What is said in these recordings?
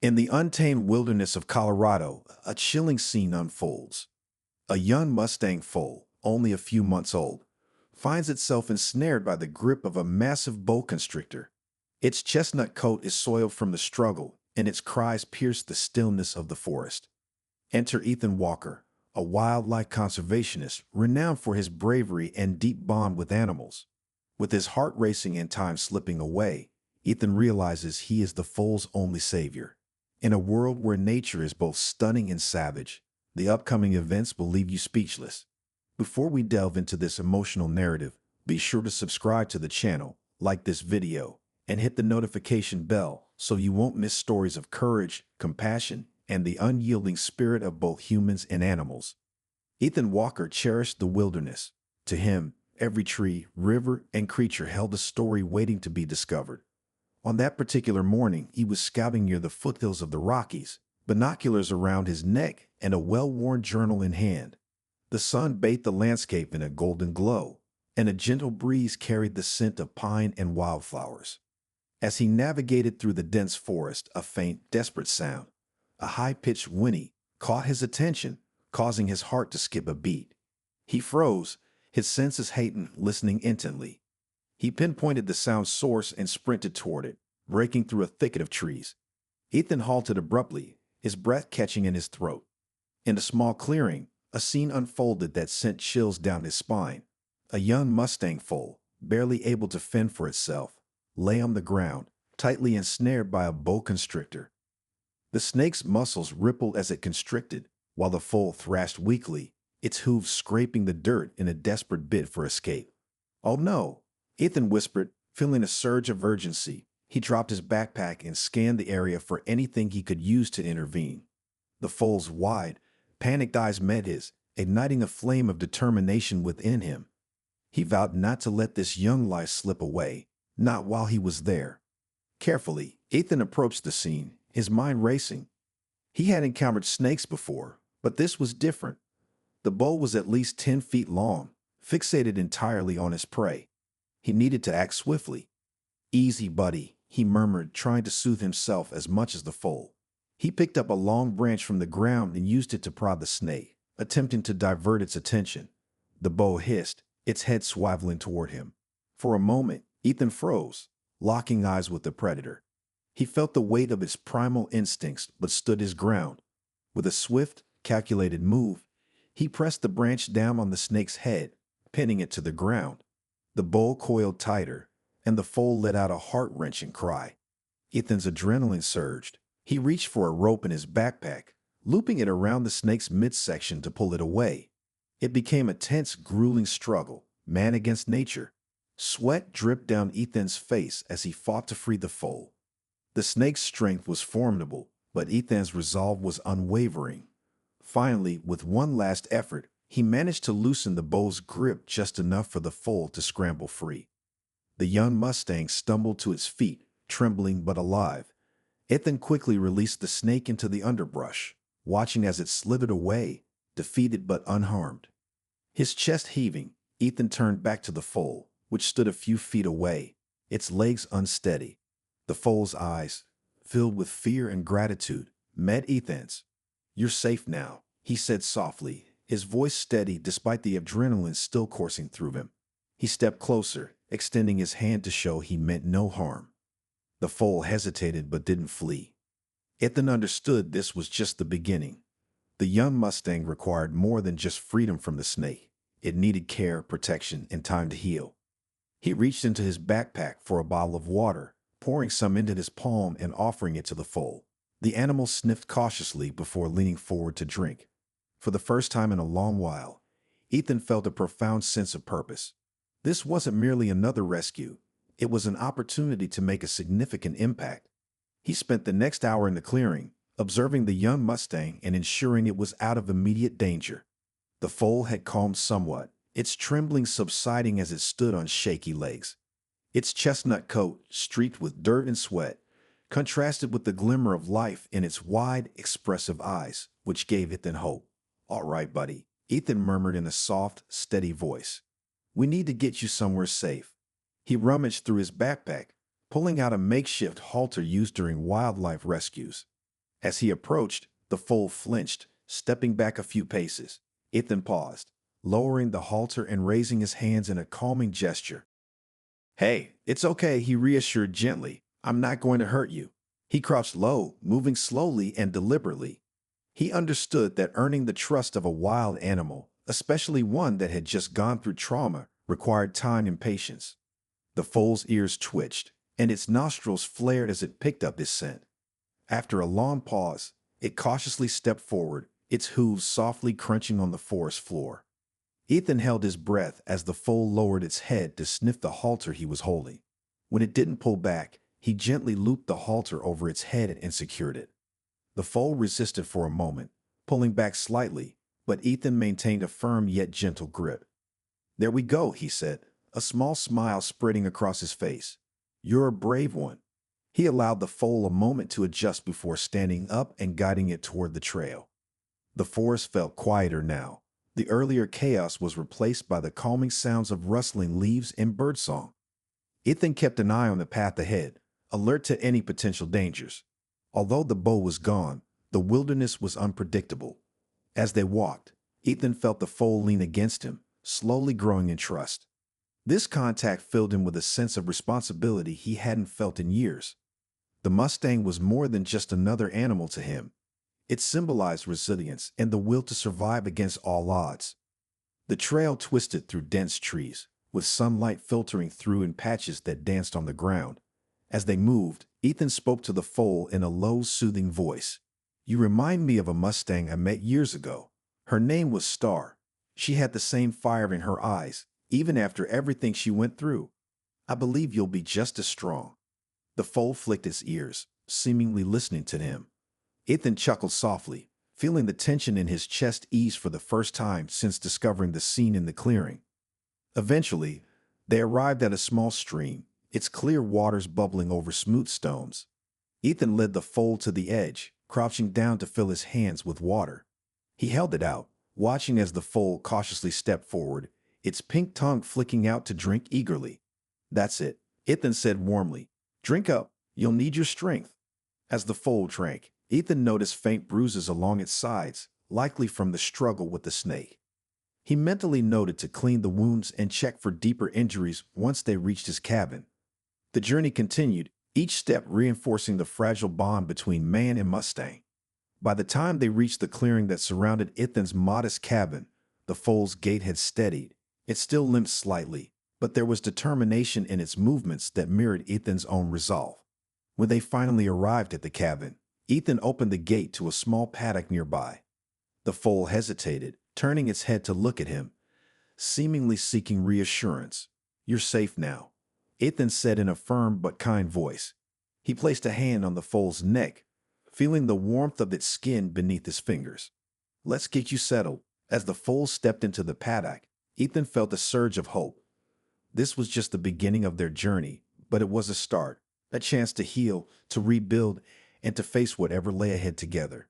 In the untamed wilderness of Colorado, a chilling scene unfolds. A young mustang foal, only a few months old, finds itself ensnared by the grip of a massive boa constrictor. Its chestnut coat is soiled from the struggle, and its cries pierce the stillness of the forest. Enter Ethan Walker, a wildlife conservationist renowned for his bravery and deep bond with animals. With his heart racing and time slipping away, Ethan realizes he is the foal's only savior. In a world where nature is both stunning and savage, the upcoming events will leave you speechless. Before we delve into this emotional narrative, be sure to subscribe to the channel, like this video, and hit the notification bell so you won't miss stories of courage, compassion, and the unyielding spirit of both humans and animals. Ethan Walker cherished the wilderness. To him, every tree, river, and creature held a story waiting to be discovered. On that particular morning, he was scouting near the foothills of the Rockies, binoculars around his neck and a well-worn journal in hand. The sun bathed the landscape in a golden glow, and a gentle breeze carried the scent of pine and wildflowers. As he navigated through the dense forest, a faint, desperate sound, a high-pitched whinny, caught his attention, causing his heart to skip a beat. He froze, his senses heightened, listening intently. He pinpointed the sound's source and sprinted toward it, breaking through a thicket of trees. Ethan halted abruptly, his breath catching in his throat. In a small clearing, a scene unfolded that sent chills down his spine. A young mustang foal, barely able to fend for itself, lay on the ground, tightly ensnared by a boa constrictor. The snake's muscles rippled as it constricted, while the foal thrashed weakly, its hooves scraping the dirt in a desperate bid for escape. "Oh no," Ethan whispered, feeling a surge of urgency. He dropped his backpack and scanned the area for anything he could use to intervene. The foal's wide, panicked eyes met his, igniting a flame of determination within him. He vowed not to let this young life slip away, not while he was there. Carefully, Ethan approached the scene, his mind racing. He had encountered snakes before, but this was different. The boa was at least 10 feet long, fixated entirely on his prey. He needed to act swiftly. "Easy, buddy," he murmured, trying to soothe himself as much as the foal. He picked up a long branch from the ground and used it to prod the snake, attempting to divert its attention. The boa hissed, its head swiveling toward him. For a moment, Ethan froze, locking eyes with the predator. He felt the weight of its primal instincts but stood his ground. With a swift, calculated move, he pressed the branch down on the snake's head, pinning it to the ground. The boa coiled tighter, and the foal let out a heart-wrenching cry. Ethan's adrenaline surged. He reached for a rope in his backpack, looping it around the snake's midsection to pull it away. It became a tense, grueling struggle, man against nature. Sweat dripped down Ethan's face as he fought to free the foal. The snake's strength was formidable, but Ethan's resolve was unwavering. Finally, with one last effort, he managed to loosen the boa's grip just enough for the foal to scramble free. The young mustang stumbled to its feet, trembling but alive. Ethan quickly released the snake into the underbrush, watching as it slithered away, defeated but unharmed. His chest heaving, Ethan turned back to the foal, which stood a few feet away, its legs unsteady. The foal's eyes, filled with fear and gratitude, met Ethan's. "You're safe now," he said softly, his voice steady despite the adrenaline still coursing through him. He stepped closer, extending his hand to show he meant no harm. The foal hesitated but didn't flee. Ethan understood this was just the beginning. The young mustang required more than just freedom from the snake. It needed care, protection, and time to heal. He reached into his backpack for a bottle of water, pouring some into his palm and offering it to the foal. The animal sniffed cautiously before leaning forward to drink. For the first time in a long while, Ethan felt a profound sense of purpose. This wasn't merely another rescue. It was an opportunity to make a significant impact. He spent the next hour in the clearing, observing the young mustang and ensuring it was out of immediate danger. The foal had calmed somewhat, its trembling subsiding as it stood on shaky legs. Its chestnut coat, streaked with dirt and sweat, contrasted with the glimmer of life in its wide, expressive eyes, which gave Ethan hope. "All right, buddy," Ethan murmured in a soft, steady voice. "We need to get you somewhere safe." He rummaged through his backpack, pulling out a makeshift halter used during wildlife rescues. As he approached, the foal flinched, stepping back a few paces. Ethan paused, lowering the halter and raising his hands in a calming gesture. "Hey, it's okay," he reassured gently. "I'm not going to hurt you." He crouched low, moving slowly and deliberately. He understood that earning the trust of a wild animal, especially one that had just gone through trauma, required time and patience. The foal's ears twitched, and its nostrils flared as it picked up his scent. After a long pause, it cautiously stepped forward, its hooves softly crunching on the forest floor. Ethan held his breath as the foal lowered its head to sniff the halter he was holding. When it didn't pull back, he gently looped the halter over its head and secured it. The foal resisted for a moment, pulling back slightly, but Ethan maintained a firm yet gentle grip. "There we go," he said, a small smile spreading across his face. "You're a brave one." He allowed the foal a moment to adjust before standing up and guiding it toward the trail. The forest felt quieter now. The earlier chaos was replaced by the calming sounds of rustling leaves and birdsong. Ethan kept an eye on the path ahead, alert to any potential dangers. Although the bow was gone, the wilderness was unpredictable. As they walked, Ethan felt the foal lean against him, slowly growing in trust. This contact filled him with a sense of responsibility he hadn't felt in years. The Mustang was more than just another animal to him. It symbolized resilience and the will to survive against all odds. The trail twisted through dense trees, with sunlight filtering through in patches that danced on the ground. As they moved, Ethan spoke to the foal in a low, soothing voice. "You remind me of a Mustang I met years ago. Her name was Star. She had the same fire in her eyes, even after everything she went through. I believe you'll be just as strong." The foal flicked its ears, seemingly listening to him. Ethan chuckled softly, feeling the tension in his chest ease for the first time since discovering the scene in the clearing. Eventually, they arrived at a small stream, its clear waters bubbling over smooth stones. Ethan led the foal to the edge, crouching down to fill his hands with water. He held it out, watching as the foal cautiously stepped forward, its pink tongue flicking out to drink eagerly. "That's it," Ethan said warmly. "Drink up. You'll need your strength." As the foal drank, Ethan noticed faint bruises along its sides, likely from the struggle with the snake. He mentally noted to clean the wounds and check for deeper injuries once they reached his cabin. The journey continued, each step reinforcing the fragile bond between man and Mustang. By the time they reached the clearing that surrounded Ethan's modest cabin, the foal's gait had steadied. It still limped slightly, but there was determination in its movements that mirrored Ethan's own resolve. When they finally arrived at the cabin, Ethan opened the gate to a small paddock nearby. The foal hesitated, turning its head to look at him, seemingly seeking reassurance. "You're safe now," Ethan said in a firm but kind voice. He placed a hand on the foal's neck, feeling the warmth of its skin beneath his fingers. "Let's get you settled." As the foal stepped into the paddock, Ethan felt a surge of hope. This was just the beginning of their journey, but it was a start, a chance to heal, to rebuild, and to face whatever lay ahead together.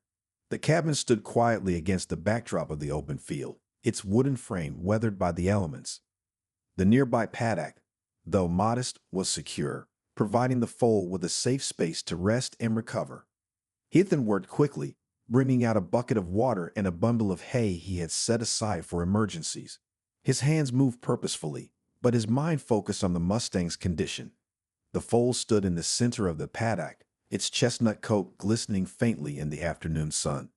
The cabin stood quietly against the backdrop of the open field, its wooden frame weathered by the elements. The nearby paddock, though modest, was secure, providing the foal with a safe space to rest and recover. Ethan worked quickly, bringing out a bucket of water and a bundle of hay he had set aside for emergencies. His hands moved purposefully, but his mind focused on the Mustang's condition. The foal stood in the center of the paddock, its chestnut coat glistening faintly in the afternoon sun.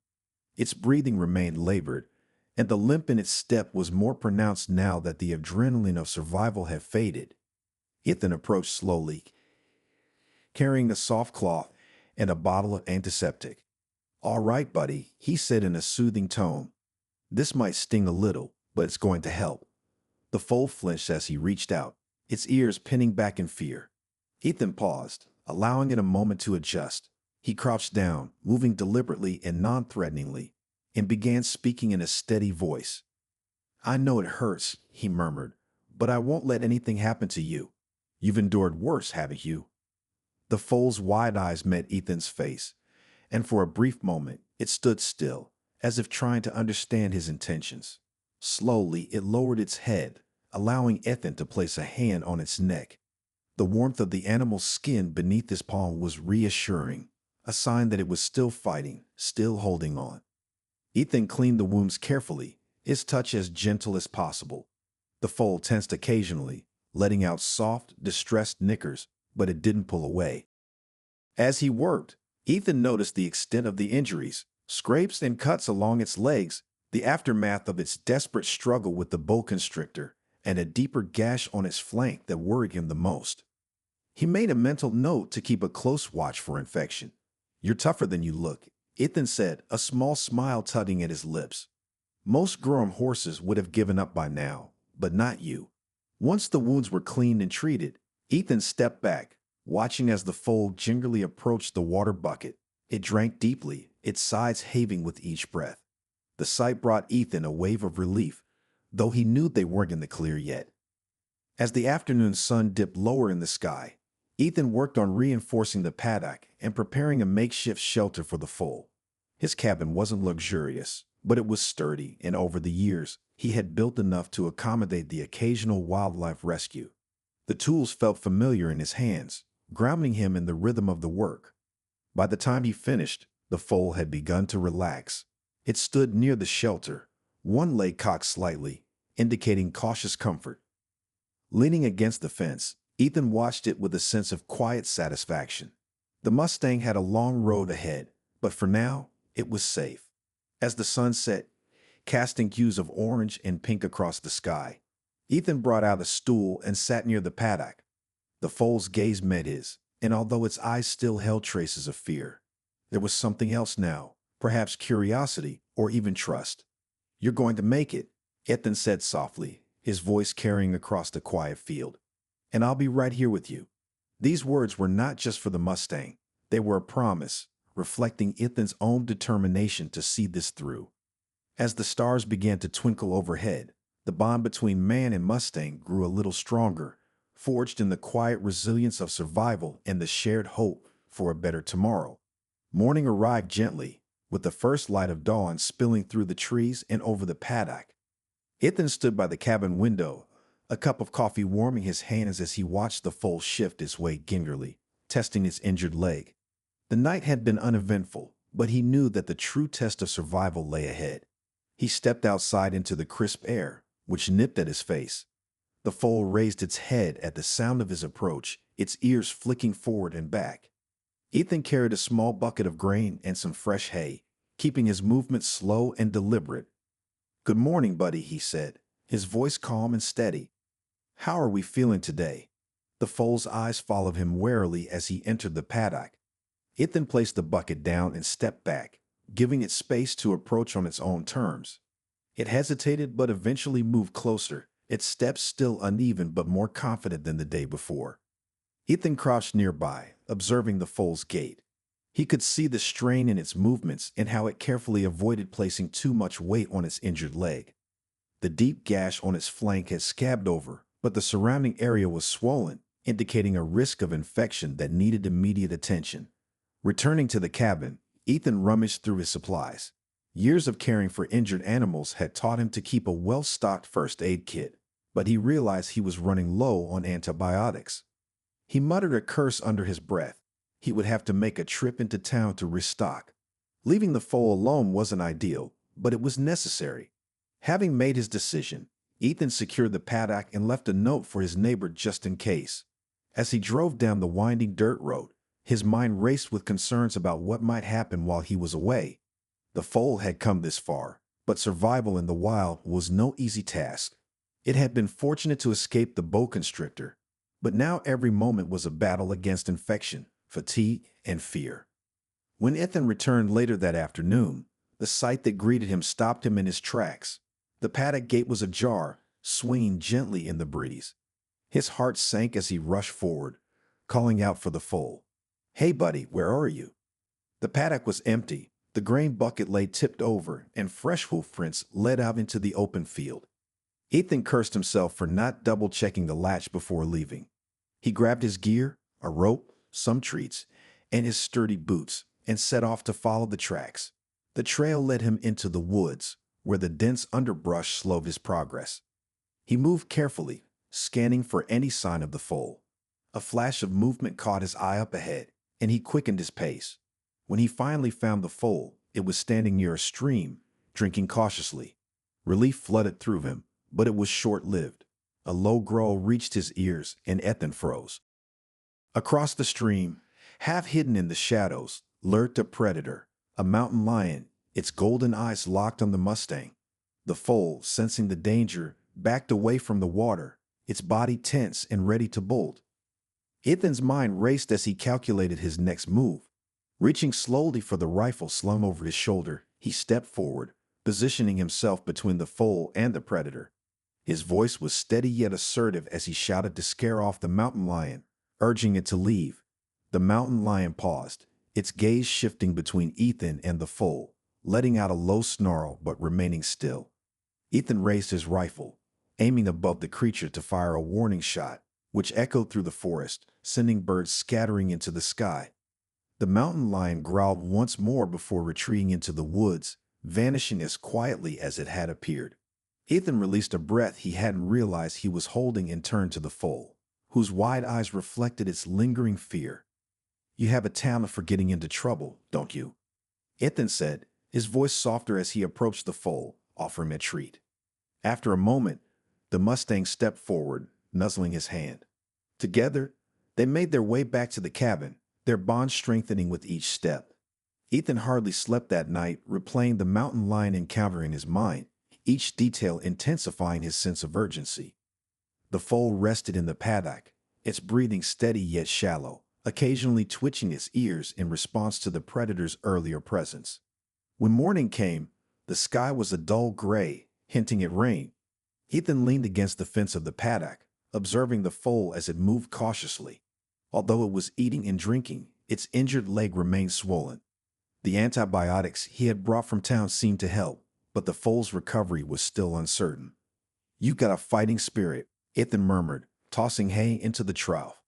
Its breathing remained labored, and the limp in its step was more pronounced now that the adrenaline of survival had faded. Ethan approached slowly, carrying a soft cloth and a bottle of antiseptic. "All right, buddy," he said in a soothing tone. "This might sting a little, but it's going to help." The foal flinched as he reached out, its ears pinning back in fear. Ethan paused, allowing it a moment to adjust. He crouched down, moving deliberately and non-threateningly, and began speaking in a steady voice. "I know it hurts," he murmured, "but I won't let anything happen to you. You've endured worse, haven't you?" The foal's wide eyes met Ethan's face, and for a brief moment it stood still, as if trying to understand his intentions. Slowly it lowered its head, allowing Ethan to place a hand on its neck. The warmth of the animal's skin beneath his palm was reassuring, a sign that it was still fighting, still holding on. Ethan cleaned the wounds carefully, his touch as gentle as possible. The foal tensed occasionally, letting out soft, distressed nickers, but it didn't pull away. As he worked, Ethan noticed the extent of the injuries, scrapes and cuts along its legs, the aftermath of its desperate struggle with the boa constrictor, and a deeper gash on its flank that worried him the most. He made a mental note to keep a close watch for infection. "You're tougher than you look," Ethan said, a small smile tugging at his lips. Most grown horses would have given up by now, but not you. Once the wounds were cleaned and treated, Ethan stepped back, watching as the foal gingerly approached the water bucket. It drank deeply, its sides heaving with each breath. The sight brought Ethan a wave of relief, though he knew they weren't in the clear yet. As the afternoon sun dipped lower in the sky, Ethan worked on reinforcing the paddock and preparing a makeshift shelter for the foal. His cabin wasn't luxurious, but it was sturdy, and over the years, he had built enough to accommodate the occasional wildlife rescue. The tools felt familiar in his hands, grounding him in the rhythm of the work. By the time he finished, the foal had begun to relax. It stood near the shelter, one leg cocked slightly, indicating cautious comfort. Leaning against the fence, Ethan watched it with a sense of quiet satisfaction. The Mustang had a long road ahead, but for now, it was safe. As the sun set, casting hues of orange and pink across the sky, Ethan brought out a stool and sat near the paddock. The foal's gaze met his, and although its eyes still held traces of fear, there was something else now, perhaps curiosity or even trust. "You're going to make it," Ethan said softly, his voice carrying across the quiet field. "And I'll be right here with you." These words were not just for the Mustang. They were a promise, reflecting Ethan's own determination to see this through. As the stars began to twinkle overhead, the bond between man and Mustang grew a little stronger, forged in the quiet resilience of survival and the shared hope for a better tomorrow. Morning arrived gently, with the first light of dawn spilling through the trees and over the paddock. Ethan stood by the cabin window, a cup of coffee warming his hands as he watched the foal shift its weight gingerly, testing its injured leg. The night had been uneventful, but he knew that the true test of survival lay ahead. He stepped outside into the crisp air, which nipped at his face. The foal raised its head at the sound of his approach, its ears flicking forward and back. Ethan carried a small bucket of grain and some fresh hay, keeping his movements slow and deliberate. "Good morning, buddy," he said, his voice calm and steady. "How are we feeling today?" The foal's eyes followed him warily as he entered the paddock. Ethan placed the bucket down and stepped back, giving it space to approach on its own terms. It hesitated but eventually moved closer, its steps still uneven but more confident than the day before. Ethan crouched nearby, observing the foal's gait. He could see the strain in its movements and how it carefully avoided placing too much weight on its injured leg. The deep gash on its flank had scabbed over, but the surrounding area was swollen, indicating a risk of infection that needed immediate attention. Returning to the cabin, Ethan rummaged through his supplies. Years of caring for injured animals had taught him to keep a well-stocked first aid kit, but he realized he was running low on antibiotics. He muttered a curse under his breath. He would have to make a trip into town to restock. Leaving the foal alone wasn't ideal, but it was necessary. Having made his decision, Ethan secured the paddock and left a note for his neighbor just in case. As he drove down the winding dirt road, his mind raced with concerns about what might happen while he was away. The foal had come this far, but survival in the wild was no easy task. It had been fortunate to escape the boa constrictor, but now every moment was a battle against infection, fatigue, and fear. When Ethan returned later that afternoon, the sight that greeted him stopped him in his tracks. The paddock gate was ajar, swinging gently in the breeze. His heart sank as he rushed forward, calling out for the foal. "Hey, buddy, where are you?" The paddock was empty. The grain bucket lay tipped over, and fresh hoof prints led out into the open field. Ethan cursed himself for not double-checking the latch before leaving. He grabbed his gear, a rope, some treats, and his sturdy boots, and set off to follow the tracks. The trail led him into the woods, where the dense underbrush slowed his progress. He moved carefully, scanning for any sign of the foal. A flash of movement caught his eye up ahead, and he quickened his pace. When he finally found the foal, it was standing near a stream, drinking cautiously. Relief flooded through him, but it was short-lived. A low growl reached his ears, and Ethan froze. Across the stream, half hidden in the shadows, lurked a predator, a mountain lion, its golden eyes locked on the Mustang. The foal, sensing the danger, backed away from the water, its body tense and ready to bolt. Ethan's mind raced as he calculated his next move. Reaching slowly for the rifle slung over his shoulder, he stepped forward, positioning himself between the foal and the predator. His voice was steady yet assertive as he shouted to scare off the mountain lion, urging it to leave. The mountain lion paused, its gaze shifting between Ethan and the foal, letting out a low snarl but remaining still. Ethan raised his rifle, aiming above the creature to fire a warning shot, which echoed through the forest, sending birds scattering into the sky. The mountain lion growled once more before retreating into the woods, vanishing as quietly as it had appeared. Ethan released a breath he hadn't realized he was holding and turned to the foal, whose wide eyes reflected its lingering fear. "You have a talent for getting into trouble, don't you?" Ethan said, his voice softer as he approached the foal, offering a treat. After a moment, the Mustang stepped forward, nuzzling his hand. Together, they made their way back to the cabin, their bond strengthening with each step. Ethan hardly slept that night, replaying the mountain lion encounter in his mind, each detail intensifying his sense of urgency. The foal rested in the paddock, its breathing steady yet shallow, occasionally twitching its ears in response to the predator's earlier presence. When morning came, the sky was a dull gray, hinting at rain. Ethan leaned against the fence of the paddock, observing the foal as it moved cautiously. Although it was eating and drinking, its injured leg remained swollen. The antibiotics he had brought from town seemed to help, but the foal's recovery was still uncertain. "You got a fighting spirit," Ethan murmured, tossing hay into the trough.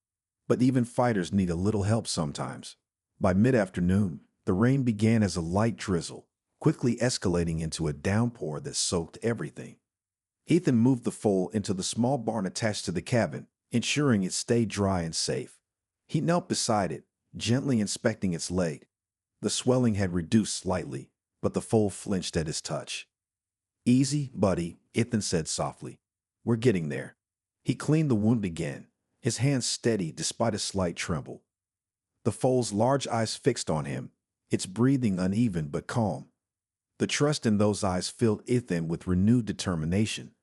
"But even fighters need a little help sometimes." By mid-afternoon, the rain began as a light drizzle, quickly escalating into a downpour that soaked everything. Ethan moved the foal into the small barn attached to the cabin, ensuring it stayed dry and safe. He knelt beside it, gently inspecting its leg. The swelling had reduced slightly, but the foal flinched at his touch. "Easy, buddy," Ethan said softly. "We're getting there." He cleaned the wound again, his hands steady despite a slight tremble. The foal's large eyes fixed on him, its breathing uneven but calm. The trust in those eyes filled Ethan with renewed determination.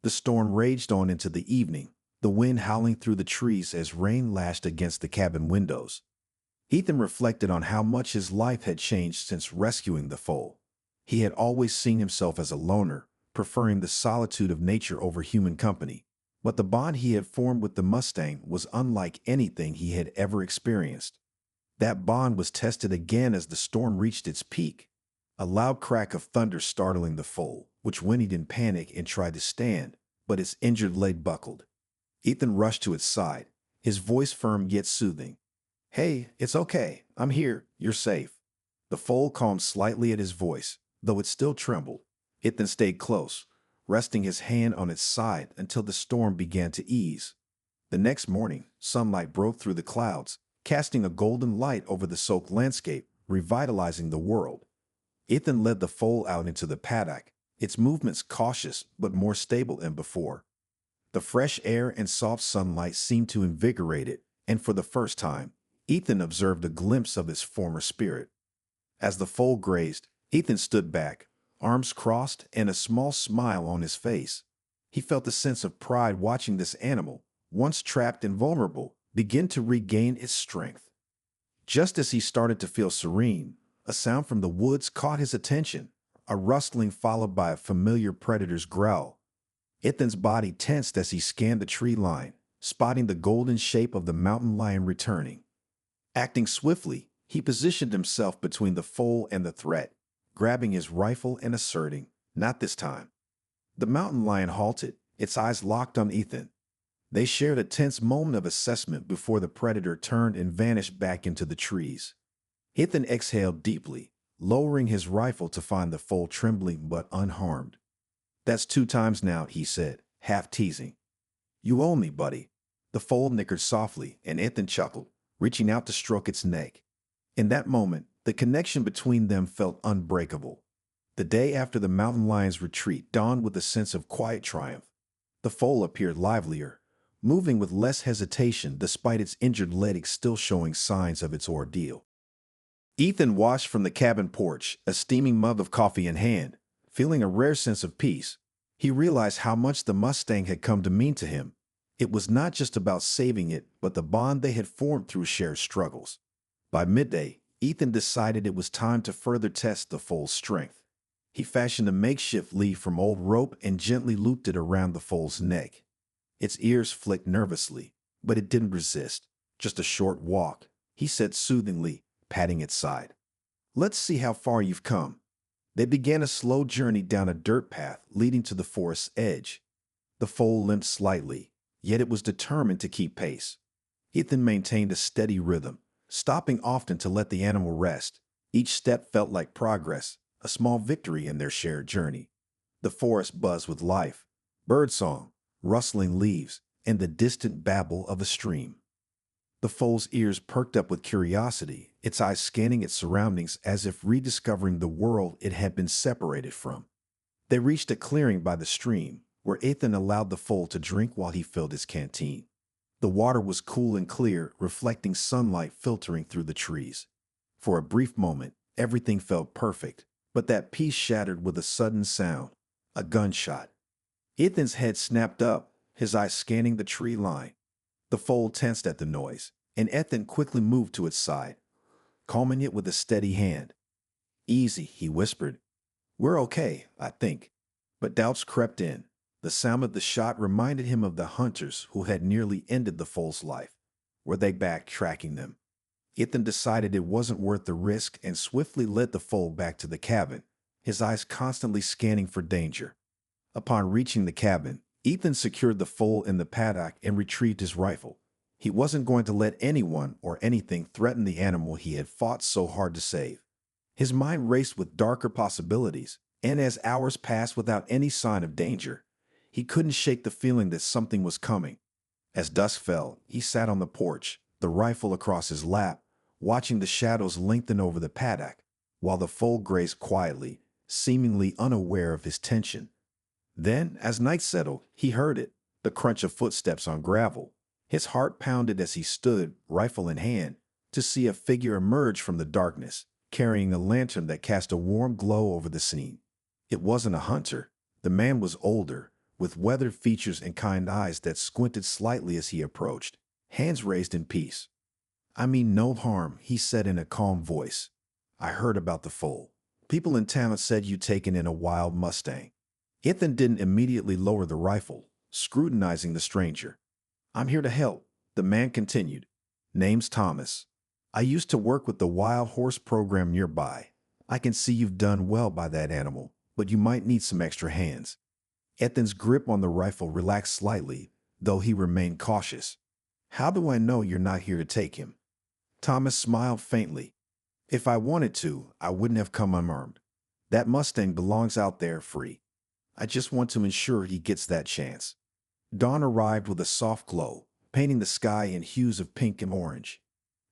The storm raged on into the evening, the wind howling through the trees as rain lashed against the cabin windows. Ethan reflected on how much his life had changed since rescuing the foal. He had always seen himself as a loner, preferring the solitude of nature over human company. But the bond he had formed with the Mustang was unlike anything he had ever experienced. That bond was tested again as the storm reached its peak. A loud crack of thunder startling the foal, which whinnied in panic and tried to stand, but its injured leg buckled. Ethan rushed to its side, his voice firm yet soothing. "Hey, it's okay. I'm here. You're safe." The foal calmed slightly at his voice, though it still trembled. Ethan stayed close, resting his hand on its side until the storm began to ease. The next morning, sunlight broke through the clouds, casting a golden light over the soaked landscape, revitalizing the world. Ethan led the foal out into the paddock, its movements cautious but more stable than before. The fresh air and soft sunlight seemed to invigorate it, and for the first time, Ethan observed a glimpse of his former spirit. As the foal grazed, Ethan stood back, arms crossed and a small smile on his face. He felt a sense of pride watching this animal, once trapped and vulnerable, begin to regain its strength. Just as he started to feel serene, a sound from the woods caught his attention, a rustling followed by a familiar predator's growl. Ethan's body tensed as he scanned the tree line, spotting the golden shape of the mountain lion returning. Acting swiftly, he positioned himself between the foal and the threat, grabbing his rifle and asserting, "Not this time." The mountain lion halted, its eyes locked on Ethan. They shared a tense moment of assessment before the predator turned and vanished back into the trees. Ethan exhaled deeply, lowering his rifle to find the foal trembling but unharmed. "That's 2 times now," he said, half teasing. "You owe me, buddy." The foal nickered softly, and Ethan chuckled, reaching out to stroke its neck. In that moment, The connection between them felt unbreakable. The day after the mountain lion's retreat dawned with a sense of quiet triumph. The foal appeared livelier, moving with less hesitation despite its injured legs still showing signs of its ordeal. Ethan watched from the cabin porch, a steaming mug of coffee in hand, feeling a rare sense of peace. He realized how much the Mustang had come to mean to him. It was not just about saving it, but the bond they had formed through shared struggles. By midday, Ethan decided it was time to further test the foal's strength. He fashioned a makeshift lead from old rope and gently looped it around the foal's neck. Its ears flicked nervously, but it didn't resist. Just a short walk, he said soothingly, patting its side. Let's see how far you've come. They began a slow journey down a dirt path leading to the forest's edge. The foal limped slightly, yet it was determined to keep pace. Ethan maintained a steady rhythm, stopping often to let the animal rest. Each step felt like progress, a small victory in their shared journey. The forest buzzed with life, birdsong, rustling leaves, and the distant babble of a stream. The foal's ears perked up with curiosity, its eyes scanning its surroundings as if rediscovering the world it had been separated from. They reached a clearing by the stream, where Ethan allowed the foal to drink while he filled his canteen. The water was cool and clear, reflecting sunlight filtering through the trees. For a brief moment, everything felt perfect, but that peace shattered with a sudden sound, a gunshot. Ethan's head snapped up, his eyes scanning the tree line. The foal tensed at the noise, and Ethan quickly moved to its side, calming it with a steady hand. "Easy," he whispered. "We're okay, I think." But doubts crept in. The sound of the shot reminded him of the hunters who had nearly ended the foal's life. Were they backtracking them? Ethan decided it wasn't worth the risk and swiftly led the foal back to the cabin, his eyes constantly scanning for danger. Upon reaching the cabin, Ethan secured the foal in the paddock and retrieved his rifle. He wasn't going to let anyone or anything threaten the animal he had fought so hard to save. His mind raced with darker possibilities, and as hours passed without any sign of danger, he couldn't shake the feeling that something was coming. As dusk fell, he sat on the porch, the rifle across his lap, watching the shadows lengthen over the paddock, while the foal grazed quietly, seemingly unaware of his tension. Then, as night settled, he heard it, the crunch of footsteps on gravel. His heart pounded as he stood, rifle in hand, to see a figure emerge from the darkness, carrying a lantern that cast a warm glow over the scene. It wasn't a hunter. The man was older, with weathered features and kind eyes that squinted slightly as he approached, hands raised in peace. "I mean no harm," he said in a calm voice. "I heard about the foal. People in town said you'd taken in a wild Mustang." Ethan didn't immediately lower the rifle, scrutinizing the stranger. "I'm here to help," the man continued. "Name's Thomas. I used to work with the wild horse program nearby. I can see you've done well by that animal, but you might need some extra hands." Ethan's grip on the rifle relaxed slightly, though he remained cautious. "How do I know you're not here to take him?" Thomas smiled faintly. "If I wanted to, I wouldn't have come unarmed. That Mustang belongs out there free. I just want to ensure he gets that chance." Dawn arrived with a soft glow, painting the sky in hues of pink and orange.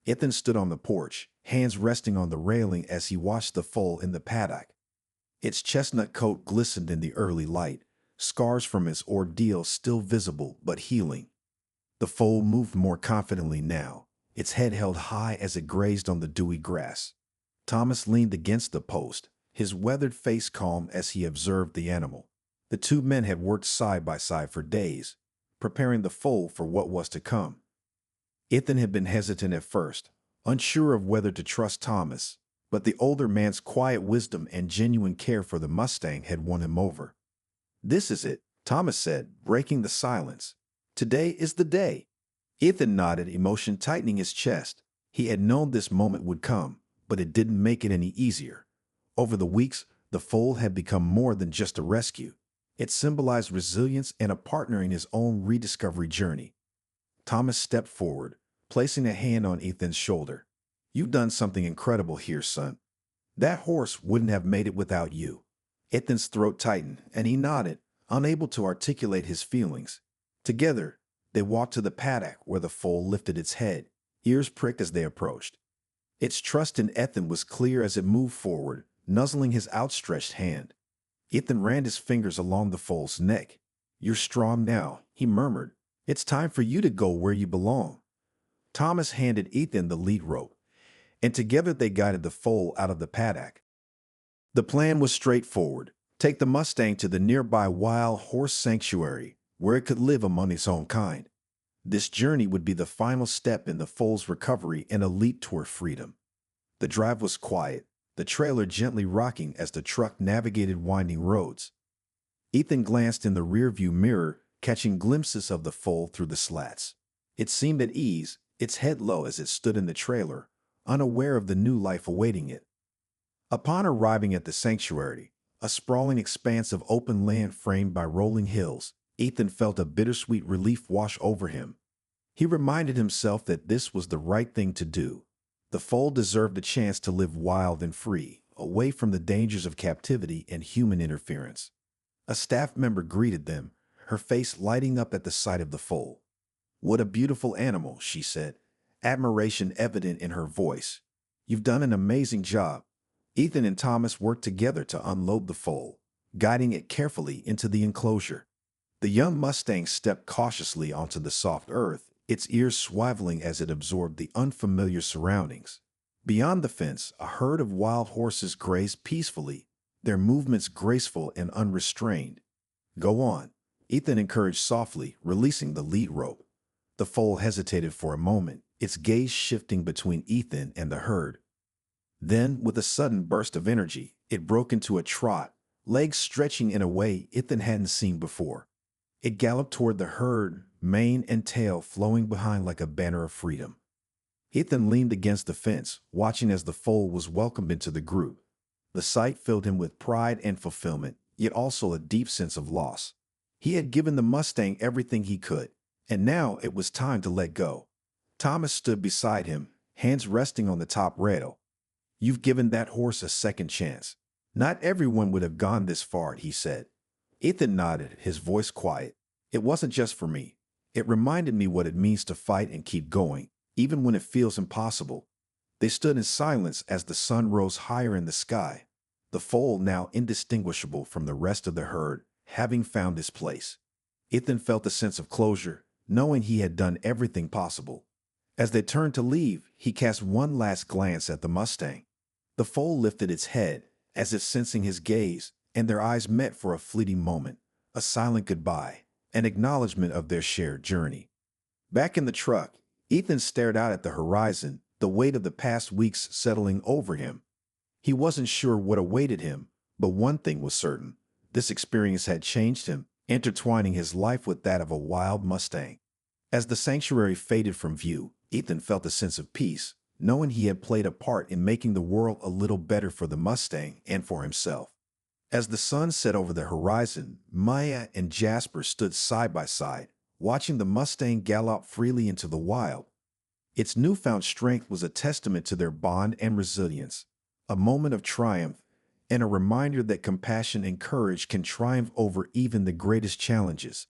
Ethan stood on the porch, hands resting on the railing as he watched the foal in the paddock. Its chestnut coat glistened in the early light, scars from its ordeal still visible but healing. The foal moved more confidently now, its head held high as it grazed on the dewy grass. Thomas leaned against the post, his weathered face calm as he observed the animal. The two men had worked side by side for days, preparing the foal for what was to come. Ethan had been hesitant at first, unsure of whether to trust Thomas, but the older man's quiet wisdom and genuine care for the Mustang had won him over. "This is it," Thomas said, breaking the silence. "Today is the day." Ethan nodded, emotion tightening his chest. He had known this moment would come, but it didn't make it any easier. Over the weeks, the foal had become more than just a rescue. It symbolized resilience and a partner in his own rediscovery journey. Thomas stepped forward, placing a hand on Ethan's shoulder. "You've done something incredible here, son. That horse wouldn't have made it without you." Ethan's throat tightened, and he nodded, unable to articulate his feelings. Together, they walked to the paddock where the foal lifted its head, ears pricked as they approached. Its trust in Ethan was clear as it moved forward, nuzzling his outstretched hand. Ethan ran his fingers along the foal's neck. "You're strong now," he murmured. "It's time for you to go where you belong." Thomas handed Ethan the lead rope, and together they guided the foal out of the paddock. The plan was straightforward. Take the Mustang to the nearby wild horse sanctuary, where it could live among its own kind. This journey would be the final step in the foal's recovery and a leap toward freedom. The drive was quiet, the trailer gently rocking as the truck navigated winding roads. Ethan glanced in the rearview mirror, catching glimpses of the foal through the slats. It seemed at ease, its head low as it stood in the trailer, unaware of the new life awaiting it. Upon arriving at the sanctuary, a sprawling expanse of open land framed by rolling hills, Ethan felt a bittersweet relief wash over him. He reminded himself that this was the right thing to do. The foal deserved a chance to live wild and free, away from the dangers of captivity and human interference. A staff member greeted them, her face lighting up at the sight of the foal. "What a beautiful animal," she said, admiration evident in her voice. "You've done an amazing job." Ethan and Thomas worked together to unload the foal, guiding it carefully into the enclosure. The young Mustang stepped cautiously onto the soft earth, its ears swiveling as it absorbed the unfamiliar surroundings. Beyond the fence, a herd of wild horses grazed peacefully, their movements graceful and unrestrained. "Go on," Ethan encouraged softly, releasing the lead rope. The foal hesitated for a moment, its gaze shifting between Ethan and the herd. Then, with a sudden burst of energy, it broke into a trot, legs stretching in a way Ethan hadn't seen before. It galloped toward the herd, mane and tail flowing behind like a banner of freedom. Ethan leaned against the fence, watching as the foal was welcomed into the group. The sight filled him with pride and fulfillment, yet also a deep sense of loss. He had given the Mustang everything he could, and now it was time to let go. Thomas stood beside him, hands resting on the top rail. "You've given that horse a second chance. Not everyone would have gone this far," he said. Ethan nodded, his voice quiet. "It wasn't just for me. It reminded me what it means to fight and keep going, even when it feels impossible." They stood in silence as the sun rose higher in the sky, the foal now indistinguishable from the rest of the herd, having found his place. Ethan felt a sense of closure, knowing he had done everything possible. As they turned to leave, he cast one last glance at the Mustang. The foal lifted its head, as if sensing his gaze, and their eyes met for a fleeting moment, a silent goodbye, an acknowledgement of their shared journey. Back in the truck, Ethan stared out at the horizon, the weight of the past weeks settling over him. He wasn't sure what awaited him, but one thing was certain. This experience had changed him, intertwining his life with that of a wild Mustang. As the sanctuary faded from view, Ethan felt a sense of peace, knowing he had played a part in making the world a little better for the Mustang and for himself. As the sun set over the horizon, Maya and Jasper stood side by side, watching the Mustang gallop freely into the wild. Its newfound strength was a testament to their bond and resilience, a moment of triumph, and a reminder that compassion and courage can triumph over even the greatest challenges.